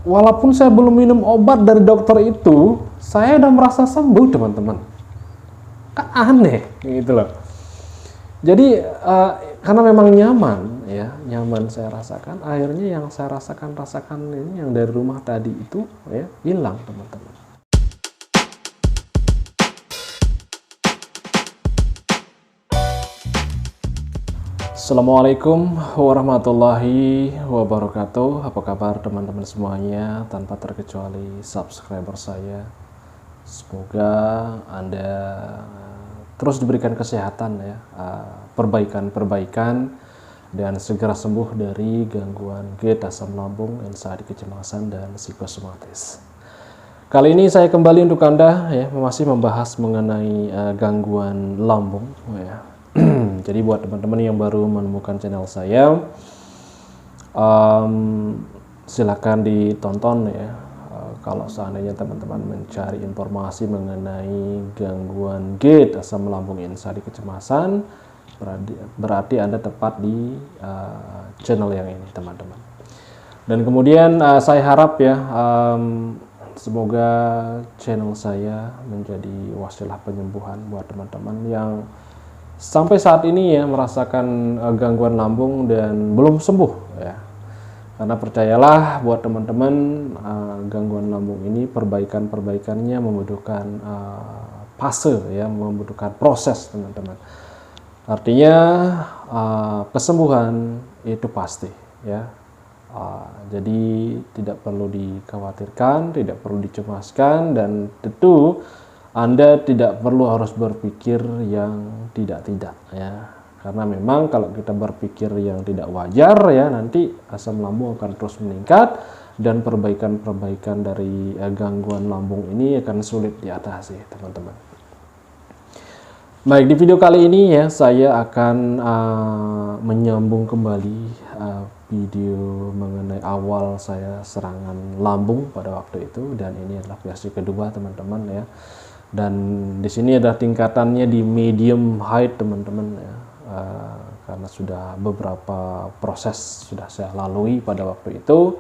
walaupun saya belum minum obat dari dokter itu, saya udah merasa sembuh, teman-teman. Kan aneh gitu loh. Jadi karena memang nyaman ya, nyaman saya rasakan, akhirnya yang saya rasakan ini yang dari rumah tadi itu ya hilang, teman-teman. Assalamualaikum warahmatullahi wabarakatuh. Apa kabar teman-teman semuanya, tanpa terkecuali subscriber saya. Semoga Anda terus diberikan kesehatan ya, perbaikan dan segera sembuh dari gangguan GERD, asam lambung, anxiety, kecemasan, dan psikosomatis. Kali ini saya kembali untuk Anda ya, masih membahas mengenai gangguan lambung ya. Jadi buat teman-teman yang baru menemukan channel saya, silakan ditonton ya. Kalau seandainya teman-teman mencari informasi mengenai gangguan GERD, asam lambung, anxiety, kecemasan, berarti Anda tepat di channel yang ini, teman-teman. Dan kemudian saya harap ya, semoga channel saya menjadi wasilah penyembuhan buat teman-teman yang sampai saat ini ya merasakan gangguan lambung dan belum sembuh ya. Karena percayalah buat teman-teman, gangguan lambung ini perbaikannya membutuhkan fase ya, membutuhkan proses, teman-teman. Artinya kesembuhan itu pasti ya. Jadi tidak perlu dikhawatirkan, tidak perlu dicemaskan, dan tentu Anda tidak perlu harus berpikir yang tidak-tidak ya. Karena memang kalau kita berpikir yang tidak wajar ya, nanti asam lambung akan terus meningkat dan perbaikan-perbaikan dari gangguan lambung ini akan sulit diatasi, teman-teman. Baik, di video kali ini ya saya akan menyambung kembali video mengenai awal saya serangan lambung pada waktu itu, dan ini adalah versi kedua, teman-teman ya. Dan di sini ada tingkatannya di medium height, teman-teman ya, karena sudah beberapa proses sudah saya lalui pada waktu itu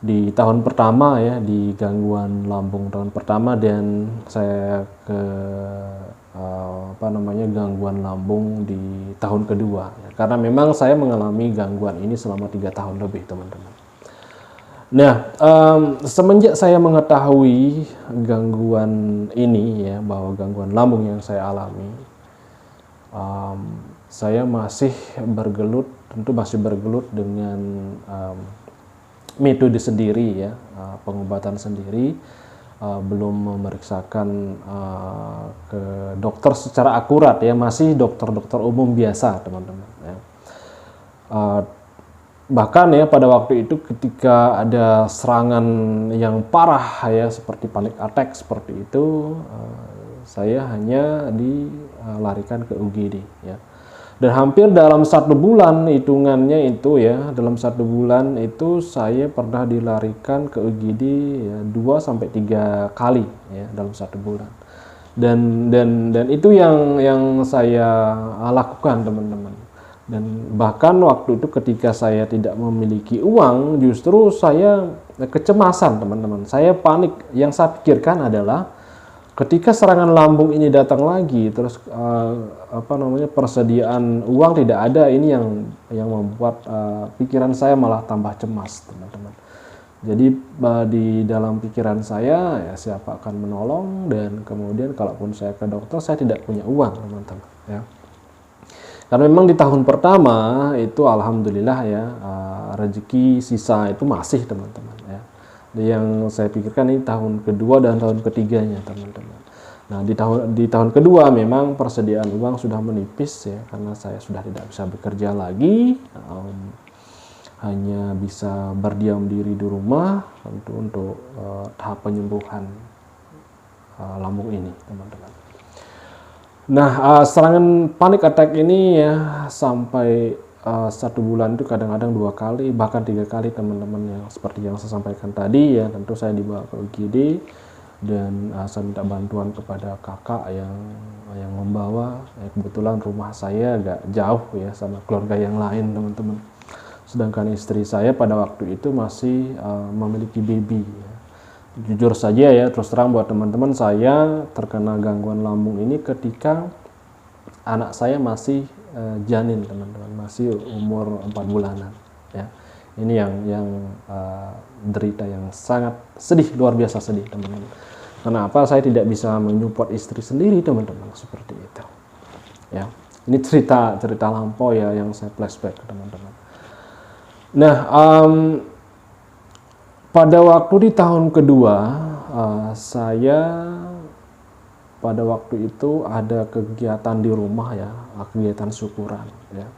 di tahun pertama ya, di gangguan lambung tahun pertama, dan saya ke gangguan lambung di tahun kedua ya, karena memang saya mengalami gangguan ini selama 3 tahun lebih, teman-teman. Nah, semenjak saya mengetahui gangguan ini ya, bahwa gangguan lambung yang saya alami, saya masih bergelut dengan metode sendiri ya, pengobatan sendiri, belum memeriksakan ke dokter secara akurat ya, masih dokter-dokter umum biasa, teman-teman ya. Bahkan ya pada waktu itu ketika ada serangan yang parah ya, seperti panic attack seperti itu, saya hanya dilarikan ke UGD ya. Dan hampir dalam 1 bulan hitungannya itu ya, dalam 1 bulan itu saya pernah dilarikan ke UGD ya 2-3 kali ya dalam 1 bulan. Dan itu yang saya lakukan, teman-teman. Dan bahkan waktu itu ketika saya tidak memiliki uang, justru saya kecemasan, teman-teman. Saya panik. Yang saya pikirkan adalah ketika serangan lambung ini datang lagi, terus persediaan uang tidak ada, ini yang membuat pikiran saya malah tambah cemas, teman-teman. Jadi di dalam pikiran saya ya, siapa akan menolong, dan kemudian kalaupun saya ke dokter, saya tidak punya uang, teman-teman ya. Karena memang di tahun pertama itu alhamdulillah ya, rezeki sisa itu masih, teman-teman ya. Yang saya pikirkan ini tahun kedua dan tahun ketiganya, teman-teman. Nah, di tahun kedua memang persediaan uang sudah menipis ya, karena saya sudah tidak bisa bekerja lagi, hanya bisa berdiam diri di rumah untuk tahap penyembuhan lambung ini, teman-teman. Nah, serangan panic attack ini ya sampai 1 bulan itu kadang-kadang 2 kali, bahkan 3 kali, teman-teman, yang seperti yang saya sampaikan tadi ya. Tentu saya dibawa ke UGD dan saya minta bantuan kepada kakak yang membawa ya, kebetulan rumah saya agak jauh ya sama keluarga yang lain, teman-teman. sedangkan istri saya pada waktu itu masih memiliki baby. Jujur saja ya, terus terang buat teman-teman, saya terkena gangguan lambung ini ketika anak saya masih janin, teman-teman, masih umur 4 bulanan ya. Ini yang derita yang sangat sedih, luar biasa sedih, teman-teman. Kenapa saya tidak bisa menyupport istri sendiri, teman-teman, seperti itu ya. Ini cerita lampau ya, yang saya flashback ke teman-teman. Nah, pada waktu di tahun kedua, saya pada waktu itu ada kegiatan di rumah ya, kegiatan syukuran ya.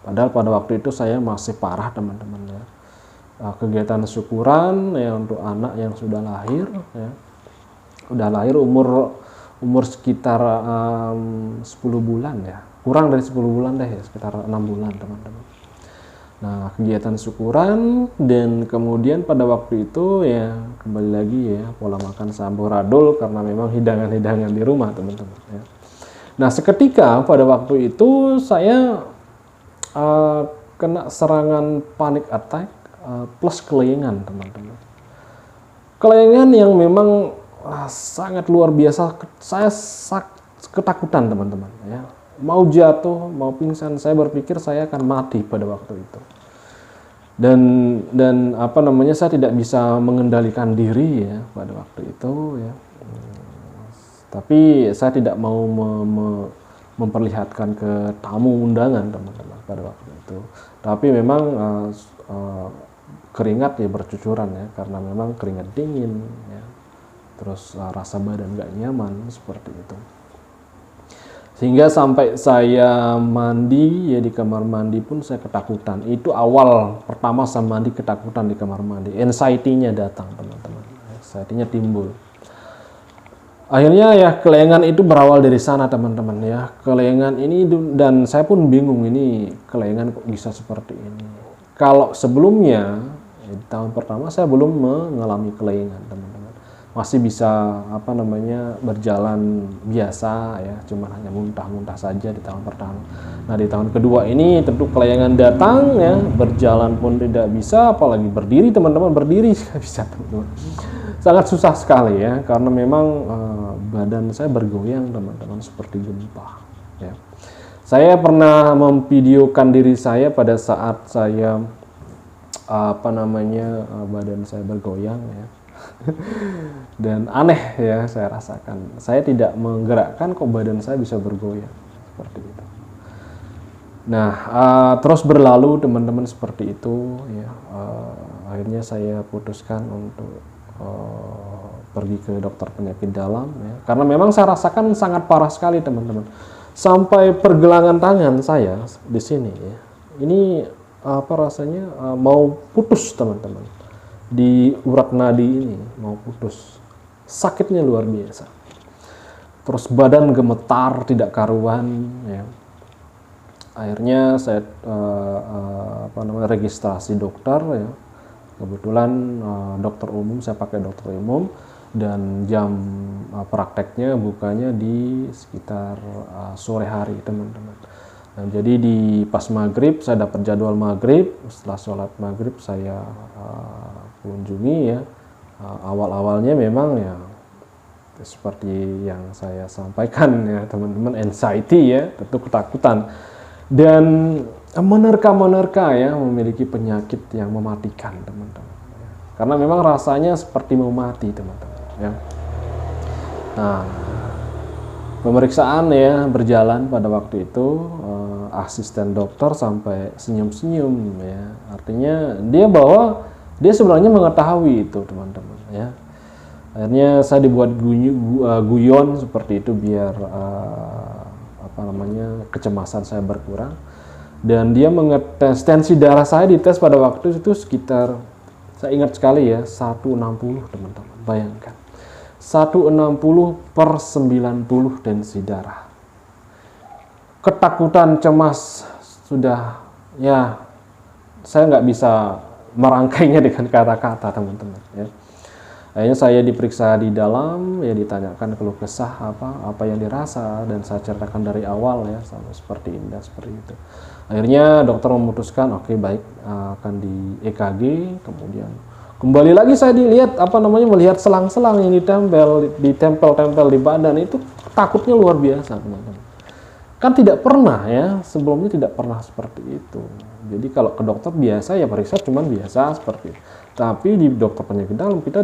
Padahal pada waktu itu saya masih parah, teman-teman ya. Kegiatan syukuran ya untuk anak yang sudah lahir ya. Udah lahir umur sekitar 10 bulan ya. Kurang dari 10 bulan deh ya, sekitar 6 bulan, teman-teman. Nah, kegiatan syukuran, dan kemudian pada waktu itu ya kembali lagi ya pola makan samburadul karena memang hidangan-hidangan di rumah, teman-teman ya. Nah, seketika pada waktu itu saya kena serangan panic attack plus kelengan, teman-teman. Kelengan yang memang sangat luar biasa. Saya ketakutan, teman-teman ya. Mau jatuh, mau pingsan, saya berpikir saya akan mati pada waktu itu. Dan apa namanya, saya tidak bisa mengendalikan diri ya pada waktu itu ya. Tapi saya tidak mau memperlihatkan ke tamu undangan, teman-teman, pada waktu itu. Tapi memang keringat ya bercucuran ya, karena memang keringat dingin ya. Terus rasa badan gak nyaman seperti itu. Sehingga sampai saya mandi ya di kamar mandi pun saya ketakutan. Itu awal pertama saya mandi, ketakutan di kamar mandi. Anxiety-nya datang, teman-teman. Anxiety-nya timbul. Akhirnya ya kelengan itu berawal dari sana, teman-teman ya. Kelengan ini, dan saya pun bingung, ini kelengan kok bisa seperti ini. Kalau sebelumnya ya, di tahun pertama saya belum mengalami kelengan, teman-teman. Masih bisa apa namanya berjalan biasa ya, cuma hanya muntah-muntah saja di tahun pertama. Nah, di tahun kedua ini tentu kelengan datang ya, berjalan pun tidak bisa, apalagi berdiri, teman-teman, berdiri tidak bisa, teman-teman. Sangat susah sekali ya, karena memang badan saya bergoyang, teman-teman, seperti gempa ya. Saya pernah memvideokan diri saya pada saat saya apa namanya badan saya bergoyang ya. Dan aneh ya, saya rasakan saya tidak menggerakkan kok badan saya bisa bergoyang seperti itu. Nah, terus berlalu, teman-teman, seperti itu ya. Akhirnya saya putuskan untuk pergi ke dokter penyakit dalam ya, karena memang saya rasakan sangat parah sekali, teman-teman, sampai pergelangan tangan saya di sini ya, ini apa rasanya mau putus, teman-teman. Di urat nadi ini mau putus, sakitnya luar biasa. Terus badan gemetar tidak karuan ya. Akhirnya saya registrasi dokter ya. Kebetulan dokter umum, saya pakai dokter umum, dan jam prakteknya bukanya di sekitar sore hari, teman-teman. Nah, jadi di pas maghrib saya dapat jadwal maghrib. Setelah sholat maghrib saya kunjungi ya. Awal-awalnya memang ya seperti yang saya sampaikan ya, teman-teman, anxiety ya, tentu ketakutan, dan menerka-menerka ya, memiliki penyakit yang mematikan, teman-teman ya. Karena memang rasanya seperti mau mati, teman-teman ya. Nah, pemeriksaan ya berjalan pada waktu itu, asisten dokter sampai senyum-senyum ya. Artinya dia sebenarnya mengetahui itu, teman-teman ya. Akhirnya saya dibuat guyon seperti itu biar apa namanya kecemasan saya berkurang. Dan dia mengetes tensi darah saya, dites pada waktu itu sekitar, saya ingat sekali ya, 160, teman-teman. Bayangkan 160/90 tensi darah. Ketakutan, cemas, sudah ya, saya nggak bisa merangkainya dengan kata-kata, teman-teman ya. Akhirnya saya diperiksa di dalam ya, ditanyakan keluh kesah apa yang dirasa, dan saya ceritakan dari awal ya, sama seperti ini dan seperti itu. Akhirnya dokter memutuskan, oke, baik, akan di EKG. Kemudian kembali lagi saya dilihat melihat selang-selang yang ditempel di badan. Itu takutnya luar biasa, teman-teman. Kan tidak pernah ya, sebelumnya tidak pernah seperti itu. Jadi kalau ke dokter biasa ya periksa cuman biasa seperti itu. Tapi di dokter penyakit dalam kita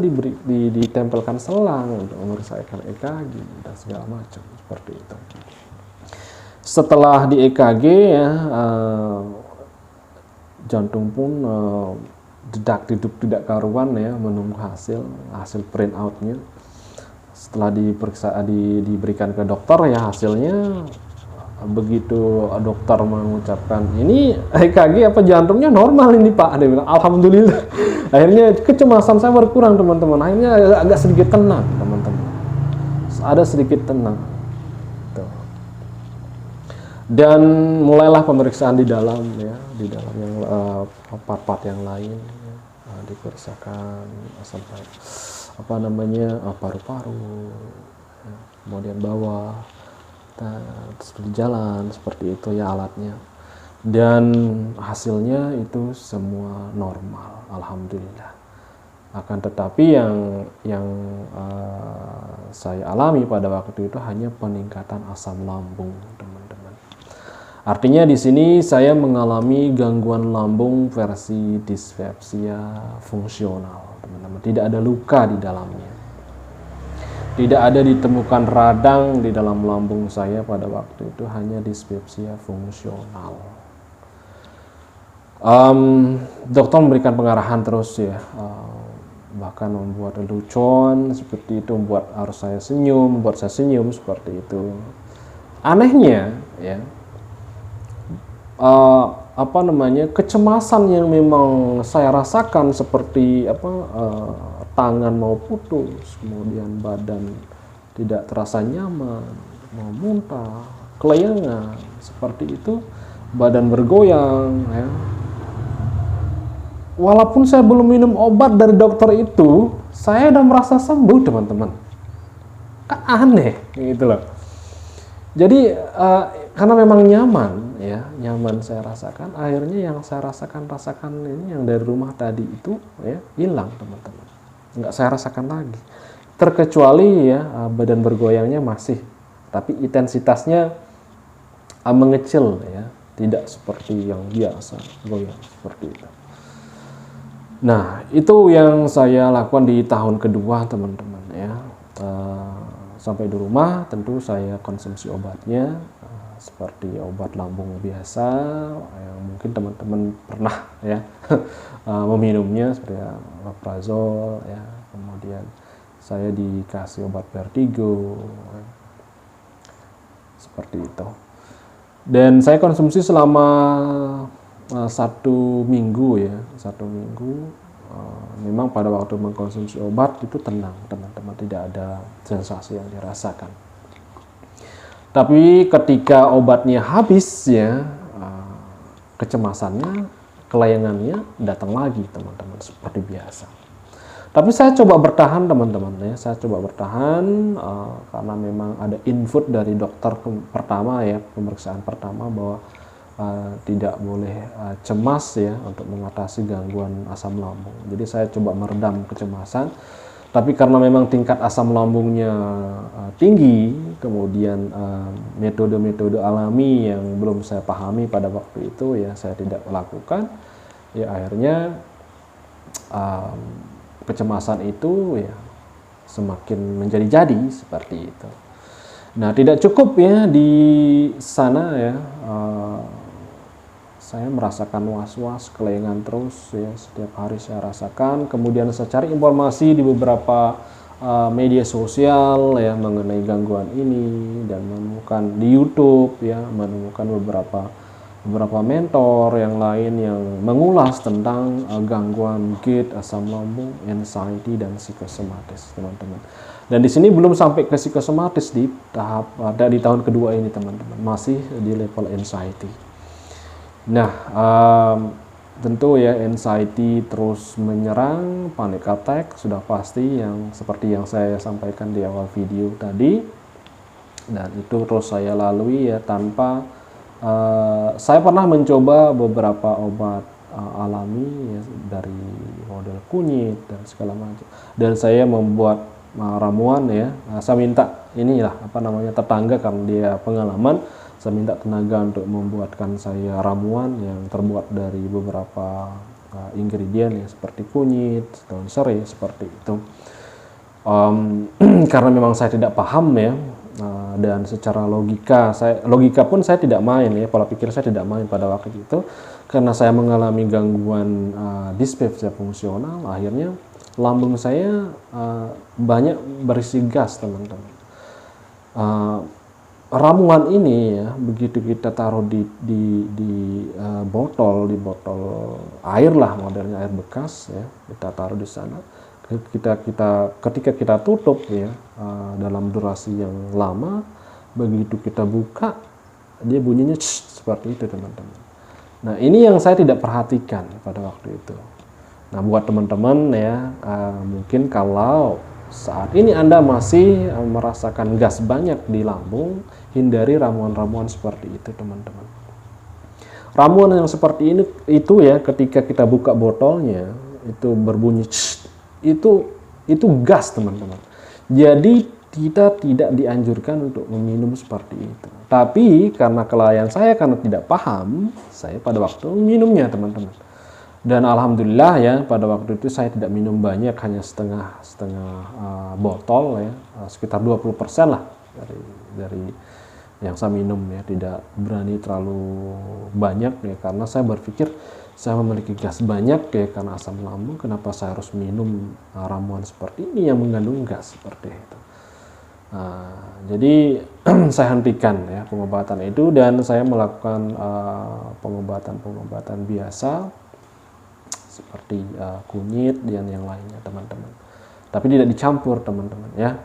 ditempelkan selang untuk memeriksakan EKG dan segala macam seperti itu. Setelah di EKG ya, jantung pun dedak-deduk tidak karuan ya, menunggu hasil print outnya. Setelah diberikan ke dokter ya, hasilnya begitu dokter mengucapkan ini EKG apa jantungnya normal ini Pak, dia bilang alhamdulillah. Akhirnya kecemasan saya berkurang, teman-teman. Akhirnya agak sedikit tenang, teman-teman. Ada sedikit tenang. Dan mulailah pemeriksaan di dalam yang part-part yang lain ya. Diperiksakan sampai paru-paru ya, kemudian bawah, terus berjalan seperti itu ya alatnya, dan hasilnya itu semua normal, alhamdulillah. Akan tetapi yang saya alami pada waktu itu hanya peningkatan asam lambung, teman-teman. Artinya di sini saya mengalami gangguan lambung versi dispepsia fungsional, teman-teman. Tidak ada luka di dalamnya. Tidak ada ditemukan radang di dalam lambung saya pada waktu itu, hanya dispepsia fungsional. Dokter memberikan pengarahan terus ya, bahkan membuat lelucon seperti itu, membuat saya senyum seperti itu. Anehnya ya, kecemasan yang memang saya rasakan seperti tangan mau putus, kemudian badan tidak terasa nyaman, mau muntah, kelayangan seperti itu, badan bergoyang ya. Walaupun saya belum minum obat dari dokter itu, saya udah merasa sembuh, teman-teman. Kan aneh gitu loh. Jadi karena memang nyaman saya rasakan, akhirnya yang saya rasakan ini yang dari rumah tadi itu ya hilang, teman-teman. Nggak saya rasakan lagi. Terkecuali ya badan bergoyangnya masih, tapi intensitasnya mengecil ya, tidak seperti yang biasa goyang seperti itu. Nah, itu yang saya lakukan di tahun kedua, teman-teman ya. Sampai di rumah tentu saya konsumsi obatnya seperti obat lambung biasa yang mungkin teman-teman pernah ya meminumnya, seperti omeprazol ya. Kemudian saya dikasih obat vertigo ya, seperti itu. Dan saya konsumsi selama 1 minggu ya, 1 minggu. Memang pada waktu mengkonsumsi obat itu tenang, teman-teman, tidak ada sensasi yang dirasakan. Tapi ketika obatnya habis ya, kecemasannya, kelayangannya datang lagi, teman-teman, seperti biasa. Tapi saya coba bertahan, teman-teman ya, karena memang ada input dari dokter pertama ya, pemeriksaan pertama bahwa tidak boleh cemas ya untuk mengatasi gangguan asam lambung. Jadi saya coba meredam kecemasan, tapi karena memang tingkat asam lambungnya tinggi, kemudian metode-metode alami yang belum saya pahami pada waktu itu ya saya tidak lakukan. Ya akhirnya kecemasan itu ya semakin menjadi-jadi seperti itu. Nah, tidak cukup ya di sana ya. Saya merasakan was-was, kelayangan terus ya, setiap hari saya rasakan. Kemudian saya cari informasi di beberapa media sosial ya mengenai gangguan ini, dan menemukan di YouTube ya, menemukan beberapa mentor yang lain yang mengulas tentang gangguan GERD, asam lambung, anxiety, dan psikosomatis, teman-teman. Dan di sini belum sampai ke psikosomatis di tahap di tahun kedua ini, teman-teman, masih di level anxiety. Nah, tentu ya anxiety terus menyerang, panic attack sudah pasti, yang seperti yang saya sampaikan di awal video tadi, dan itu terus saya lalui ya tanpa Saya pernah mencoba beberapa obat alami ya, dari model kunyit dan segala macam. Dan saya membuat ramuan ya. Saya minta inilah apa namanya tetangga karena dia pengalaman. Saya minta tenaga untuk membuatkan saya ramuan yang terbuat dari beberapa ingredient ya, seperti kunyit, daun serai seperti itu. Karena memang saya tidak paham ya. Dan secara logika pun saya tidak main ya, pola pikir saya tidak main pada waktu itu karena saya mengalami gangguan dispepsia fungsional. Akhirnya lambung saya banyak berisi gas, teman-teman. Ramuan ini ya, begitu kita taruh di botol air lah, modelnya air bekas ya, kita taruh di sana. Ketika kita tutup ya, dalam durasi yang lama, begitu kita buka dia bunyinya seperti itu, teman-teman. Nah, ini yang saya tidak perhatikan pada waktu itu. Nah, buat teman-teman ya, mungkin kalau saat ini Anda masih merasakan gas banyak di lambung, hindari ramuan-ramuan seperti itu, teman-teman. Ramuan yang seperti ini itu ya, ketika kita buka botolnya itu berbunyi itu gas, teman-teman. Jadi kita tidak dianjurkan untuk meminum seperti itu. Tapi karena kelalaian saya, karena tidak paham, saya pada waktu minumnya, teman-teman. Dan alhamdulillah ya, pada waktu itu saya tidak minum banyak, hanya setengah botol ya, sekitar 20% lah dari yang saya minum ya, tidak berani terlalu banyak ya, karena saya berpikir saya memiliki gas banyak ya karena asam lambung, kenapa saya harus minum ramuan seperti ini yang mengandung gas seperti itu. Jadi saya hentikan ya pengobatan itu, dan saya melakukan pengobatan biasa seperti kunyit dan yang lainnya, teman-teman. Tapi tidak dicampur, teman-teman ya.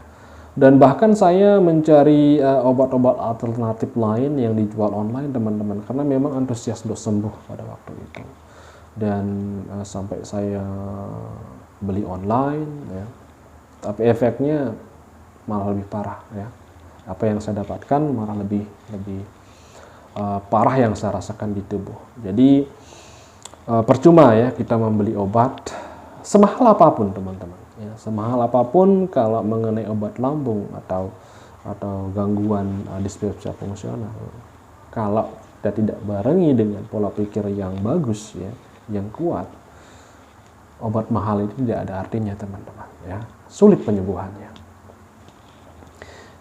Dan bahkan saya mencari obat-obat alternatif lain yang dijual online, teman-teman, karena memang antusias untuk sembuh pada waktu itu. Dan sampai saya beli online ya, tapi efeknya malah lebih parah ya. Apa yang saya dapatkan malah lebih parah yang saya rasakan di tubuh. Jadi percuma ya kita membeli obat semahal apapun, teman-teman ya, semahal apapun kalau mengenai obat lambung atau gangguan dispepsia fungsional, kalau kita tidak barengi dengan pola pikir yang bagus ya, yang kuat, obat mahal itu tidak ada artinya, teman-teman ya, sulit penyembuhannya.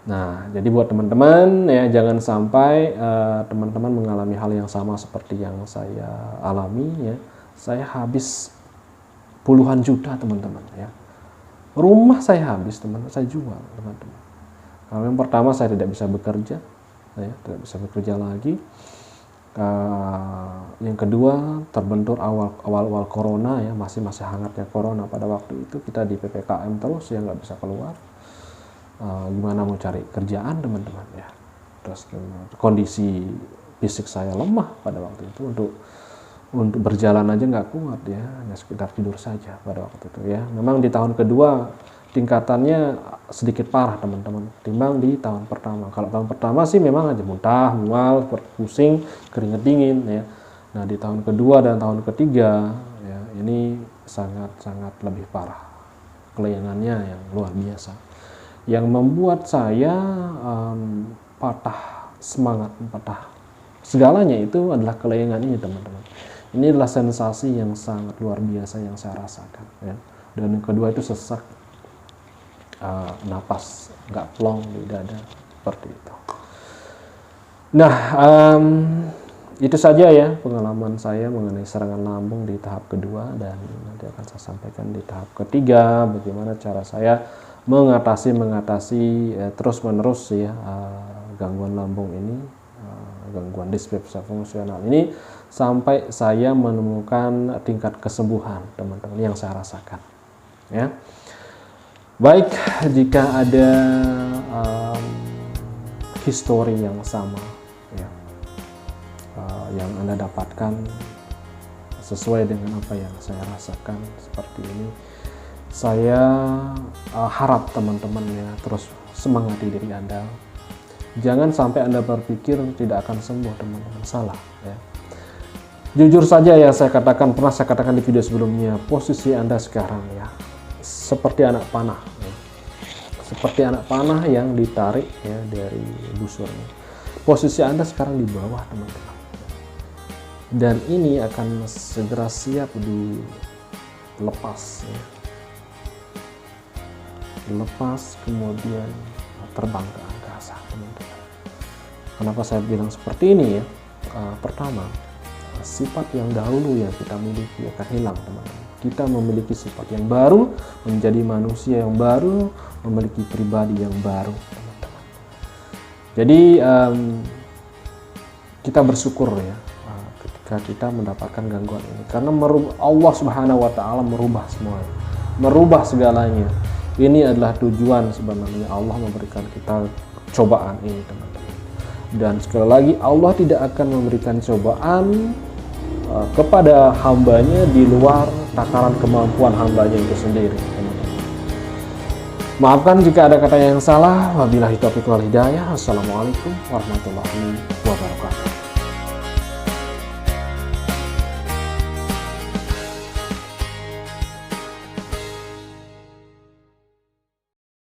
Nah, jadi buat teman-teman ya, jangan sampai teman-teman mengalami hal yang sama seperti yang saya alami ya. Saya habis puluhan juta, teman-teman ya. Rumah saya habis, teman-teman, saya jual, teman-teman. Kalau yang pertama saya tidak bisa bekerja, ya, tidak bisa bekerja lagi. Yang kedua terbentur awal corona ya, masih hangatnya corona pada waktu itu, kita di PPKM terus ya, nggak bisa keluar. Gimana mau cari kerjaan, teman-teman ya. Terus kondisi fisik saya lemah pada waktu itu, untuk berjalan aja nggak kuat ya, hanya sekitar tidur saja pada waktu itu ya. Memang di tahun kedua tingkatannya sedikit parah, teman-teman, timbang di tahun pertama. Kalau tahun pertama sih memang aja muntah, mual, pusing, keringat dingin ya. Nah, di tahun kedua dan tahun ketiga ya, ini sangat lebih parah, kelayangannya yang luar biasa, yang membuat saya patah semangat, patah segalanya itu adalah kelayangan ini, teman-teman. Ini adalah sensasi yang sangat luar biasa yang saya rasakan ya. Dan yang kedua itu sesak, napas nggak plong di dada seperti itu. Nah, itu saja ya pengalaman saya mengenai serangan lambung di tahap kedua, dan nanti akan saya sampaikan di tahap ketiga bagaimana cara saya mengatasi terus menerus ya gangguan lambung ini, gangguan dispepsia fungsional ini, sampai saya menemukan tingkat kesembuhan, teman-teman, yang saya rasakan ya. Baik, jika ada histori yang sama ya, yang Anda dapatkan sesuai dengan apa yang saya rasakan seperti ini, saya harap teman-teman ya terus semangati diri Anda, Jangan sampai Anda berpikir tidak akan sembuh, teman-teman. Salah, ya. Jujur saja ya, pernah saya katakan di video sebelumnya, posisi Anda sekarang ya seperti anak panah, ya. Seperti anak panah yang ditarik ya dari busurnya. Posisi Anda sekarang di bawah, teman-teman. Dan ini akan segera siap dilepas, ya. Lepas kemudian terbang ke angkasa, teman-teman. Kenapa saya bilang seperti ini ya? Pertama, sifat yang dahulu yang kita miliki akan hilang, teman-teman. Kita memiliki sifat yang baru, menjadi manusia yang baru, memiliki pribadi yang baru, teman-teman. Jadi kita bersyukur ya ketika kita mendapatkan gangguan ini, karena Allah Subhanahu wa Ta'ala merubah semuanya, merubah segalanya. Ini adalah tujuan sebenarnya Allah memberikan kita cobaan ini, teman-teman. Dan sekali lagi, Allah tidak akan memberikan cobaan kepada hambanya di luar takaran kemampuan hambanya itu sendiri, teman-teman. Maafkan jika ada kata yang salah. Wabillahi taufiq wal hidayah. Assalamualaikum warahmatullahi wabarakatuh.